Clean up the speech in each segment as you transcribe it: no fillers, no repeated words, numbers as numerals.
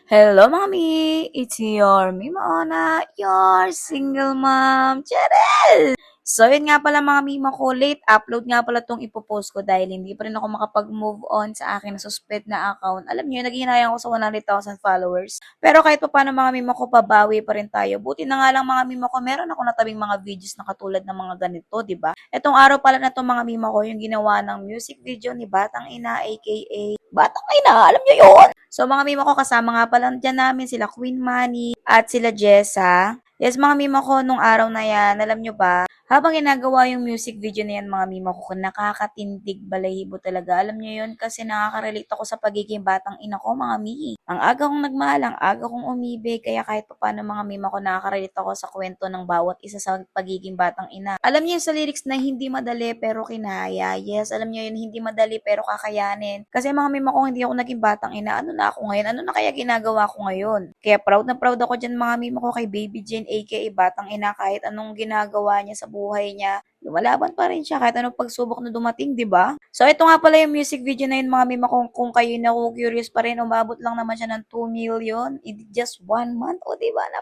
Hello, mommy! It's your Mimona, your single mom, Cheryl! So, yun nga pala mga mima ko, late upload nga pala tong ipopost ko dahil hindi pa rin ako makapag-move on sa akin na suspend na account. Alam niyo, naghihinayang ako sa 100,000 followers. Pero kahit pa paano mga mima ko, pabawi pa rin tayo. Buti na nga lang mga mima ko, meron ako natabing mga videos na katulad ng mga ganito, di ba? Etong araw pala na to mga mima ko, yung ginawa ng music video ni Batang Ina, aka Batang Ina, alam niyo yun? So mga mima ko, kasama nga pala dyan namin sila Queen Manny at sila Jessa. Yes, mga mima ko, nung araw na yan, alam nyo ba, habang ginagawa yung music video na yan, mga mima ko, nakakatindig balahibo talaga. Alam nyo yun, kasi nakaka-relate ako sa pagiging batang ina ko, mga mi. Ang aga kong nagmahal, ang aga kong umibig, kaya kahit paano mga mima ko, nakaka-relate ako sa kwento ng bawat isa sa pagiging batang ina. Alam niyo yun sa lyrics na hindi madali pero kinaya. Yes, alam niyo yun, hindi madali pero kakayanin. Kasi mga mima ko, hindi ako naging batang ina. Ano na ako ngayon? Ano na kaya ginagawa ko ngayon? Kaya proud na proud ako dyan mga mima ko kay Baby Jane aka Batang Ina. Kahit anong ginagawa niya sa buhay niya, lumalaban pa rin siya kahit anong pagsubok na dumating, di ba? So ito nga pala yung music video na yun mga mima kung kayo na curious pa rin, umabot lang naman siya ng 2 million in just 1 month. O di ba? Na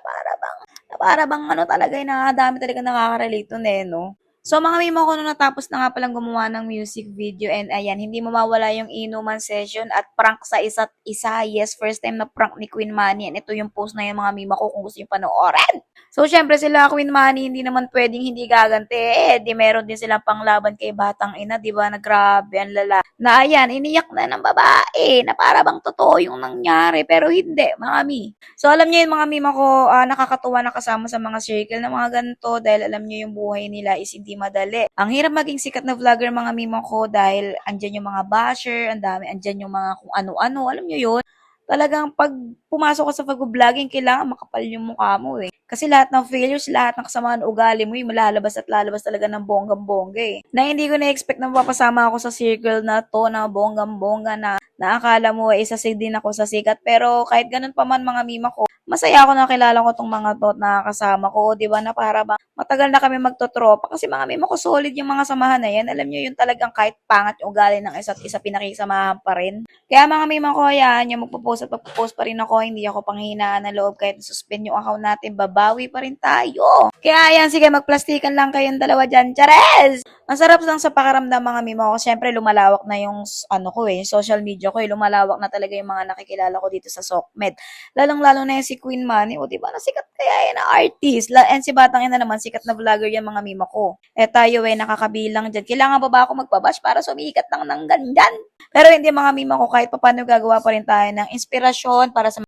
para bang ano talaga, nakakadami talaga nakaka-relate to no? So mga mimo ko nung natapos na nga palang gumawa ng music video and ayan, hindi mawawala yung inuman session at prank sa isa't isa. Yes, first time na prank ni Queen Manny and ito yung post na yung mga mima ko kung gusto yung panoorin. So syempre sila Queen Manny hindi naman pwedeng hindi gaganti. Di meron din silang panglaban kay Batang Ina, di ba? Na grabe, ang lala. Na ayan, iniyak na ng babae na para bang totoo yung nangyari pero hindi, mga mi. So alam niyo yung mga mima ko, nakakatuwa na kasama sa mga circle na mga ganito dahil alam niyo yung buhay nila is hindi madali. Ang hirap maging sikat na vlogger mga mima ko dahil andyan yung mga basher, ang dami, andyan yung mga kung ano-ano, alam niyo yun. Talagang pag pumasok ka sa pag-vlogging, kailangan makapal yung mukha mo eh. Kasi lahat ng failures, lahat ng kasamaan ugali mo, yung lalabas at lalabas talaga ng bonggang-bongga eh. Na hindi ko na-expect na mapapasama ako sa circle na to na bonggang-bongga na akala mo eh, isa din ako sa sikat. Pero kahit ganun pa man mga mima ko, masaya ako na kilala ko tong mga to na kasama ko, di ba, na para bang matagal na kami magtotropa kasi mga mima ko solid yung mga samahan na yan. Alam nyo yung talagang kahit pangat yung ugali ng isa't isa, pinakisamahan pa rin. Kaya mga mima ko, yan, yung magpo-post at magpo-post pa rin ako, hindi ako panghinaan ng loob kahit suspend yung account natin, babawi pa rin tayo. Kaya yan, sige, magplastikan lang kayong dalawa dyan, Chares! Ang sarap lang sa pakiramdam mga mima ko. Siyempre, lumalawak na yung ano ko eh, social media ko eh. Lumalawak na talaga yung mga nakikilala ko dito sa SOCMED. Lalong-lalo na yung si Queen Manny. O, diba, na sikat kaya yan na artist. And si Batang Ina naman, sikat na vlogger yan mga mima ko. Eh tayo eh, nakakabilang dyan. Kailangan ba ako magpabash para sumikat ng ganyan? Pero hindi mga mima ko, kahit paano gagawa pa rin tayo ng inspirasyon para sa